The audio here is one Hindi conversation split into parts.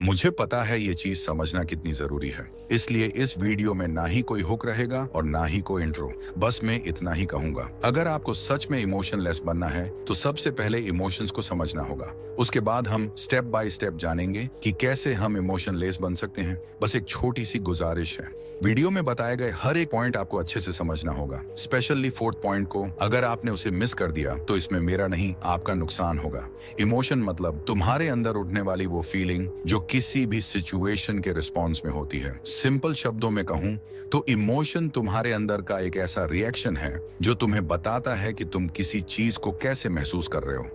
मुझे पता है ये चीज समझना कितनी जरूरी है, इसलिए इस वीडियो में ना ही कोई हुक रहेगा और ना ही कोई इंट्रो। बस मैं इतना ही कहूंगा, अगर आपको सच में इमोशनलेस बनना है तो सबसे पहले इमोशंस को समझना होगा। उसके बाद हम स्टेप बाय स्टेप जानेंगे कि कैसे हम इमोशनलेस बन सकते हैं। बस एक छोटी सी गुजारिश है, वीडियो में बताए गए हर एक पॉइंट आपको अच्छे से समझना होगा, स्पेशली फोर्थ पॉइंट को। अगर आपने उसे मिस कर दिया तो इसमें मेरा नहीं, आपका नुकसान होगा। इमोशन मतलब तुम्हारे अंदर उठने वाली वो फीलिंग जो किसी भी सिचुएशन के रिस्पॉन्स में होती है। सिंपल शब्दों में कहूं तो इमोशन तुम्हारे अंदर का एक ऐसा रिएक्शन है जो तुम्हें बताता है कि तुम किसी चीज को कैसे महसूस कर रहे हो।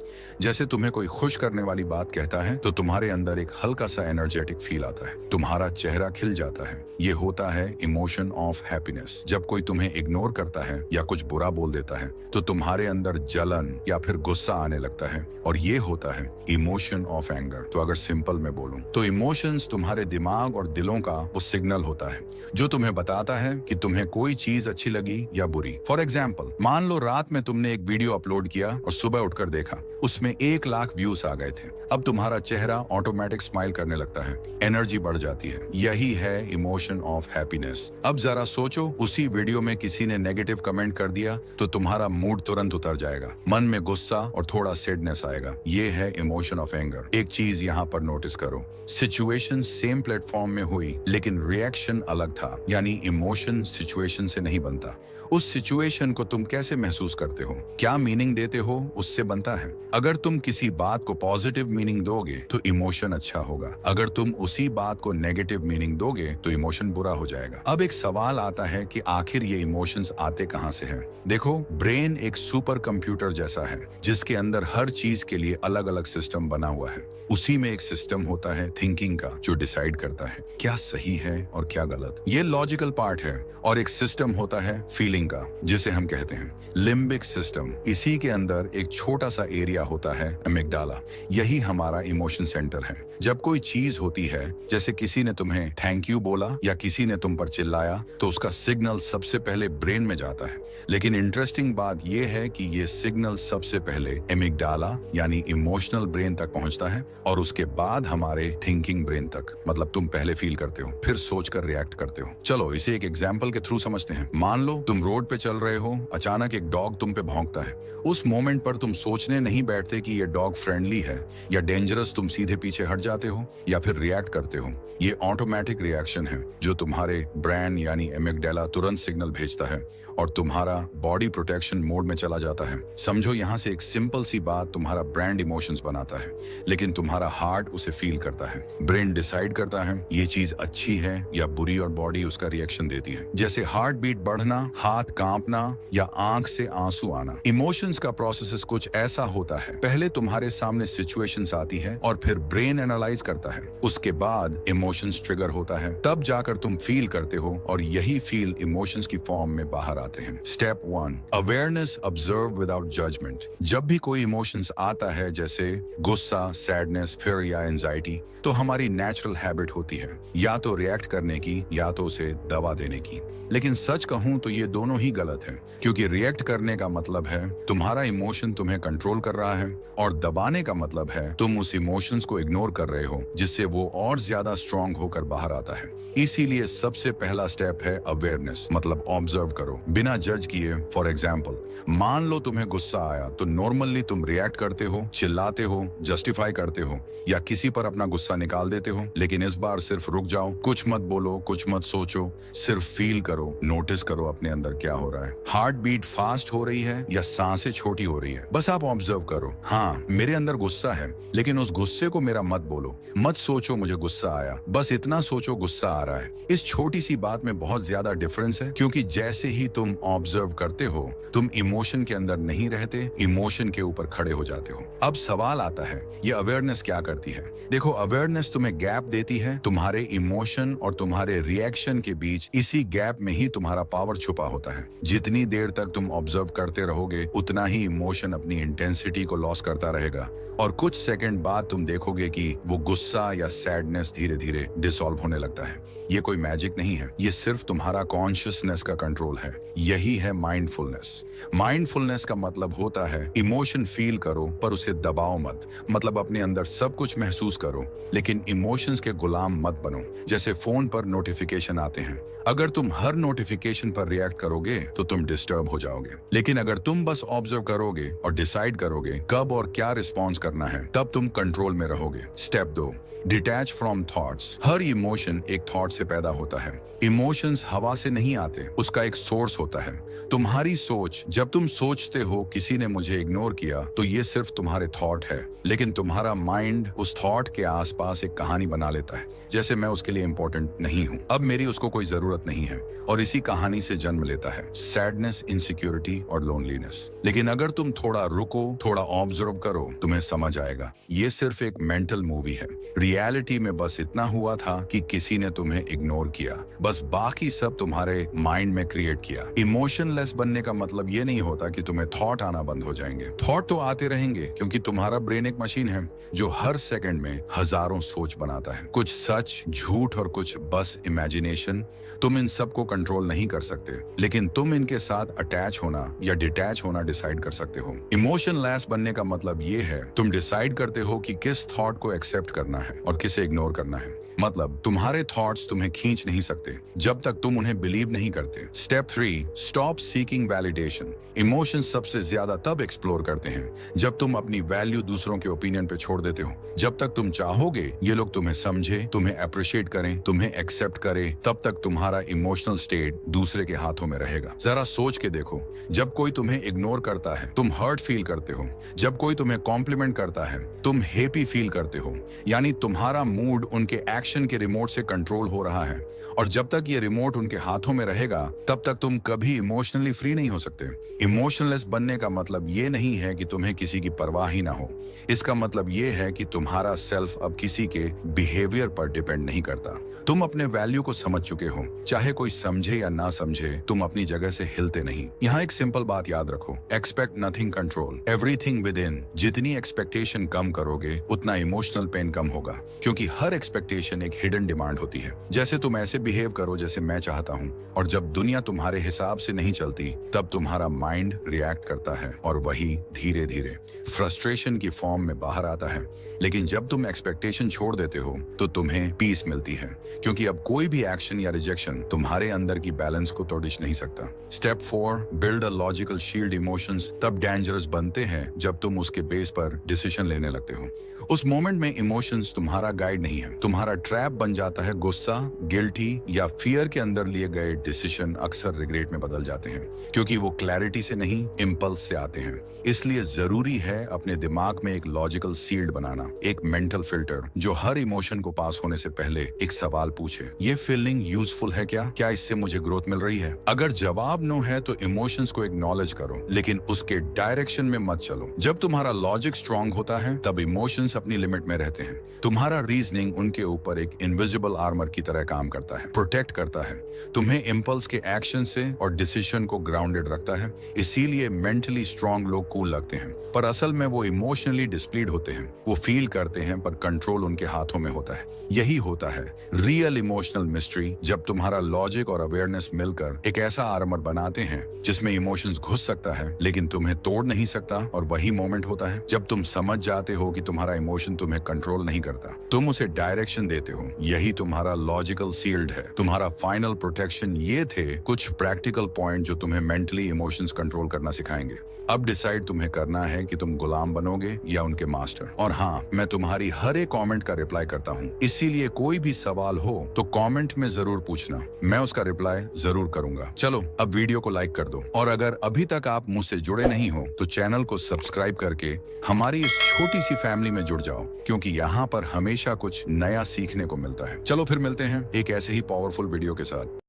जैसे तुम्हें कोई खुश करने वाली बात कहता है तो तुम्हारे अंदर एक हल्का सा एनर्जेटिक फील आता है, तुम्हारा चेहरा खिल जाता है। ये होता है इमोशन ऑफ हैप्पीनेस। जब कोई तुम्हें इग्नोर करता है या कुछ बुरा बोल देता है तो तुम्हारे अंदर जलन या फिर गुस्सा आने लगता है, और ये होता है इमोशन ऑफ एंगर। तो अगर सिंपल में बोलूं तो इमोशंस तुम्हारे दिमाग और दिलों का वो सिग्नल होता है जो तुम्हें बताता है कि तुम्हें कोई चीज अच्छी लगी या बुरी। फॉर एग्जाम्पल, मान लो रात में तुमने एक वीडियो अपलोड किया और सुबह उठकर देखा उसमें 1 लाख व्यूज आ गए थे। अब तुम्हारा चेहरा ऑटोमेटिक स्माइल करने लगता है, एनर्जी बढ़ जाती है। यही है इमोशन ऑफ हैप्पीनेस। अब जरा सोचो, उसी वीडियो में किसी ने नेगेटिव कमेंट कर दिया तो तुम्हारा मूड तुरंत उतर जाएगा, मन में गुस्सा और थोड़ा सैडनेस आएगा। ये है इमोशन ऑफ एंगर। एक चीज यहाँ पर नोटिस करो, सिचुएशन सेम प्लेटफॉर्म में हुई लेकिन रिएक्शन अलग था। यानी इमोशन सिचुएशन से नहीं बनता, उस सिचुएशन को तुम कैसे महसूस करते हो, क्या मीनिंग देते हो, उससे बनता है। अगर तुम किसी बात को पॉजिटिव मीनिंग दोगे तो इमोशन अच्छा होगा, अगर तुम उसी बात को नेगेटिव मीनिंग दोगे तो इमोशन बुरा हो जाएगा। अब एक सवाल आता है कि आखिर ये इमोशंस आते कहां से हैं? देखो, ब्रेन एक सुपर कंप्यूटर जैसा है जिसके अंदर हर चीज के लिए अलग अलग सिस्टम बना हुआ है। उसी में एक सिस्टम होता है थिंकिंग का जो डिसाइड करता है क्या सही है और क्या गलत। ये लॉजिकल पार्ट है। और एक सिस्टम होता है फीलिंग का, जिसे हम कहते हैं लिम्बिक सिस्टम। इसी के अंदर एक छोटा सा एरिया होता है अमिगडाला। यही हमारा इमोशन सेंटर है। जब कोई चीज होती है, जैसे किसी ने तुम्हें थैंक यू बोला या किसी ने तुम पर चिल्लाया, तो उसका सिग्नल सबसे पहले ब्रेन में जाता है। लेकिन इंटरेस्टिंग बात यह है कि ये सिग्नल सबसे पहले अमिगडाला यानी इमोशनल ब्रेन तक पहुंचता है और उसके बाद हमारे थिंकिंग ब्रेन तक। मतलब तुम पहले फील करते हो, फिर सोचकर रिएक्ट करते हो। चलो इसे एक एग्जाम्पल के थ्रू समझते हैं। मान लो तुम रोड पे चल रहे हो, अचानक एक डॉग तुम पे भौंकता है। उस मोमेंट पर तुम सोचने नहीं बैठते कि ये डॉग फ्रेंडली है या डेंजरस। तुम सीधे पीछे हट जाते हो या फिर रिएक्ट करते हो। ये ऑटोमेटिक रिएक्शन है जो तुम्हारे ब्रेन यानी एमिगडाला तुरंत सिग्नल भेजता है और तुम्हारा बॉडी प्रोटेक्शन मोड में चला जाता है। समझो, यहाँ से एक सिंपल सी बात तुम्हारा ब्रेन इमोशंस बनाता है, लेकिन तुम्हारा हार्ट उसे फील करता है। ब्रेन डिसाइड करता है ये चीज अच्छी है या बुरी और बॉडी उसका रिएक्शन देती है। जैसे हार्ट बीट बढ़ना, हाथ कांपना या आंख से आंसू आना। इमोशंस का प्रोसेस कुछ ऐसा होता है, पहले तुम्हारे सामने सिचुएशंस आती है और फिर ब्रेन एनालाइज करता है। उसके बाद इमोशंस ट्रिगर होता है, तब जाकर तुम फील करते हो और यही फील इमोशंस की फॉर्म में बाहर आते हैं। Step 1, awareness, observe without judgment. जब भी कोई इमोशंस आता है, जैसे गुस्सा, सैडनेस, फियर या एंजाइटी, तो हमारी नेचुरल हैबिट होती है या तो रिएक्ट करने की या तो उसे दबा देने की। लेकिन सच कहूं तो ये दोनों ही गलत है, क्योंकि रिएक्ट करने का मतलब है तुम्हारा इमोशन तुम्हें कंट्रोल कर रहा है और दबाने का मतलब है तुम उस इमोशंस को इग्नोर कर रहे हो, जिससे वो और ज्यादा स्ट्रांग होकर बाहर आता है। इसीलिए सबसे पहला स्टेप है अवेयरनेस, मतलब ऑब्जर्व करो बिना जज किए। फॉर एग्जाम्पल, मान लो तुम्हें गुस्सा आया तो नॉर्मली तुम रिएक्ट करते हो, चिल्लाते हो, जस्टिफाई करते हो या किसी पर अपना गुस्सा निकाल देते हो। लेकिन इस बार सिर्फ रुक जाओ, कुछ मत बोलो, कुछ मत सोचो, सिर्फ फील करो, नोटिस करो अपने अंदर क्या हो रहा है। हार्ट बीट फास्ट हो रही है या सांसें छोटी हो रही है, बस आप ऑब्जर्व करो। हाँ, मेरे अंदर गुस्सा है, लेकिन उस गुस्से को मेरा मत बोलो, मत सोचो मुझे गुस्सा आया, बस इतना सोचो गुस्सा आ रहा है। इस छोटी सी बात में बहुत ज्यादा डिफरेंस है, क्योंकि जैसे ही तुम ऑब्जर्व करते हो तुम इमोशन के अंदर नहीं रहते, इमोशन के ऊपर खड़े हो जाते हो। अब सवाल आता है, ये अवेयरनेस क्या करती है? देखो, अवेयरनेस तुम्हें गैप देती है तुम्हारे इमोशन और तुम्हारे रिएक्शन के बीच। इसी गैप में ही तुम्हारा पावर छुपा होता है। जितनी देर तक तुम ऑब्जर्व करते रहोगे उतना ही इमोशन अपनी इंटेंसिटी को लॉस करता रहेगा और कुछ सेकंड बाद तुम देखोगे कि वो गुस्सा या सैडनेस धीरे धीरे डिसॉल्व होने लगता है। ये कोई मैजिक नहीं है, ये सिर्फ तुम्हारा कॉन्शियसनेस का कंट्रोल है। यही है माइंडफुलनेस। माइंडफुलनेस का मतलब होता है इमोशन फील करो पर उसे दबाओ मत। मतलब अपने अंदर सब कुछ महसूस करो लेकिन इमोशंस के गुलाम मत बनो। जैसे फोन पर नोटिफिकेशन आते हैं, अगर तुम हर नोटिफिकेशन पर रिएक्ट करोगे तो तुम डिस्टर्ब हो जाओगे, लेकिन अगर तुम बस ऑब्जर्व करोगे और डिसाइड करोगे कब और क्या रिस्पॉन्स करना है, तब तुम कंट्रोल में रहोगे। Step 2, detach from thoughts. Her emotion एक थॉट से पैदा होता है। इमोशंस हवा से नहीं आते, उसका एक सोर्स होता है, तुम्हारी सोच। जब तुम सोचते हो किसी ने मुझे इग्नोर किया, तो ये सिर्फ तुम्हारे थॉट है, लेकिन तुम्हारा माइंड उस थॉट के आसपास एक कहानी बना लेता है, जैसे मैं उसके लिए इंपॉर्टेंट नहीं हूँ, अब मेरी उसको कोई जरूरत नहीं है, और इसी कहानी से जन्म लेता है सैडनेस, इनसिक्योरिटी और लोनलीनेस। लेकिन अगर तुम थोड़ा रुको, थोड़ा ऑब्जर्व करो, तुम्हें समझ आएगा ये सिर्फ एक मेंटल मूवी है। रियलिटी में बस इतना हुआ था कि किसी ने तुम्हें इग्नोर किया, बस बाकी सब तुम्हारे माइंड में क्रिएट किया। इमोशनलेस बनने का मतलब ये नहीं होता कि तुम्हें थॉट आना बंद हो जाएंगे। थॉट तो आते रहेंगे, क्योंकि तुम्हारा ब्रेन एक मशीन है जो हर सेकंड में हजारों सोच बनाता है, कुछ सच, झूठ और कुछ बस इमेजिनेशन। तुम इन सब को कंट्रोल नहीं कर सकते, लेकिन तुम इनके साथ अटैच होना या डिटैच होना डिसाइड कर सकते हो। इमोशनलेस बनने का मतलब ये है तुम डिसाइड करते हो कि किस थॉट को एक्सेप्ट करना है और किसे इग्नोर करना है। मतलब तुम्हारे थॉट्स तुम्हें खींच नहीं सकते जब तक तुम उन्हें बिलीव नहीं करते। Step 3, stop seeking validation. Emotion सबसे ज्यादा तब एक्सप्लोर करते हैं जब तुम अपनी वैल्यू दूसरों के ओपिनियन पे छोड़ देते हो। जब तक तुम चाहोगे ये लोग तुम्हें समझे, तुम्हें अप्रिशिएट करें, तुम्हें एक्सेप्ट करें, तब तक तुम्हारा इमोशनल स्टेट दूसरे के हाथों में रहेगा। जरा सोच के देखो, जब कोई तुम्हें इग्नोर करता है तुम हर्ट फील करते हो, जब कोई तुम्हें कॉम्प्लीमेंट करता है तुम हैप्पी फील करते हो, यानी तुम्हारा मूड उनके एक्शन के रिमोट से कंट्रोल हो रहा है। और जब तक ये रिमोट उनके हाथों में रहेगा तब तक तुम कभी इमोशनली फ्री नहीं हो सकते। इमोशनलेस बनने का मतलब ये नहीं है कि तुम्हें किसी की परवाह ही ना हो, इसका मतलब ये है कि तुम्हारा सेल्फ अब किसी के बिहेवियर पर डिपेंड नहीं करता। तुम अपने वैल्यू को समझ चुके हो, चाहे कोई समझे या ना समझे, तुम अपनी जगह से हिलते नहीं। यहाँ एक सिंपल बात याद रखो, expect nothing, control everything with in. जितनी एक्सपेक्टेशन कम करोगे उतना इमोशनल पेन कम होगा, क्योंकि हर एक्सपेक्टेशन एक हिडन डिमांड होती है। जैसे तुम ऐसे बिहेव करो जैसे मैं चाहता हूँ, और जब दुनिया तुम्हारे हिसाब से नहीं चलती तब तुम्हारा माइंड रिएक्ट करता है, और वही धीरे धीरे फ्रस्ट्रेशन की फॉर्म में बाहर आता है। लेकिन जब तुम एक्सपेक्टेशन छोड़ देते हो तो तुम्हें पीस मिलती है, क्योंकि अब कोई भी एक्शन या रिजेक्शन तुम्हारे अंदर की बैलेंस को तोड़ नहीं सकता। Step 4, build a logical shield. Emotions तब डेंजरस बनते हैं जब तुम उसके बेस पर डिसीजन लेने लगते हो। उस मोमेंट में इमोशंस तुम्हारा गाइड नहीं है, तुम्हारा ट्रैप बन जाता है। गुस्सा, गिल्टी या फियर के अंदर लिए गए डिसीजन अक्सर रिग्रेट में बदल जाते हैं, क्योंकि वो क्लैरिटी से नहीं, इम्पल्स से आते हैं। इसलिए जरूरी है अपने दिमाग में एक लॉजिकल शील्ड बनाना, एक मेंटल फिल्टर जो हर इमोशन को पास होने से पहले एक सवाल पूछे, ये फीलिंग यूजफुल है क्या इससे मुझे ग्रोथ मिल रही है? अगर जवाब नो है तो इमोशंस को एक्नॉलेज करो, लेकिन उसके डायरेक्शन में मत चलो। जब तुम्हारा लॉजिक स्ट्रांग होता है तब इमोशंस अपनी लिमिट में रहते हैं। तुम्हारा रीजनिंग उनके ऊपर एक इनविजिबल आर्मर की तरह काम करता है, प्रोटेक्ट करता है, तुम्हें इम्पल्स के एक्शन से और डिसीजन को ग्राउंडेड रखता है। इसीलिए मेंटली स्ट्रांग लोग कूल लगते हैं, पर असल में वो इमोशनली डिस्प्लीड होते हैं। वो फील करते हैं पर कंट्रोल उनके हाथों में होता है। यही होता है रियल इमोशनल मिस्ट्री, जब तुम्हारा लॉजिक और अवेयरनेस मिलकर एक ऐसा आर्मर बनाते हैं जिसमें इमोशंस घुस सकता है लेकिन तुम्हें तोड़ नहीं सकता। और वही मोमेंट होता है जब तुम समझ जाते हो कि तुम्हारा इमोशन तुम्हें कंट्रोल नहीं करता, तुम उसे डायरेक्शन देते हो। यही तुम्हारा लॉजिकल शील्ड है, तुम्हारा फाइनल प्रोटेक्शन। ये थे कुछ प्रैक्टिकल पॉइंट जो तुम्हें मेंटली इमोशंस कंट्रोल करना सिखाएंगे। अब डिसाइड तुम्हें करना है कि तुम गुलाम बनोगे या उनके मास्टर। और हाँ, मैं तुम्हारी हर एक कमेंट का रिप्लाई करता हूँ, इसीलिए कोई भी सवाल हो तो कमेंट में जरूर पूछना, मैं उसका रिप्लाई जरूर करूंगा। चलो अब वीडियो को लाइक कर दो, और अगर अभी तक आप मुझसे जुड़े नहीं हो तो चैनल को सब्सक्राइब करके हमारी इस छोटी सी फैमिली में जुड़ जाओ, क्योंकि यहाँ पर हमेशा कुछ नया सीखने को मिलता है। चलो फिर मिलते हैं एक ऐसे ही पावरफुल वीडियो के साथ।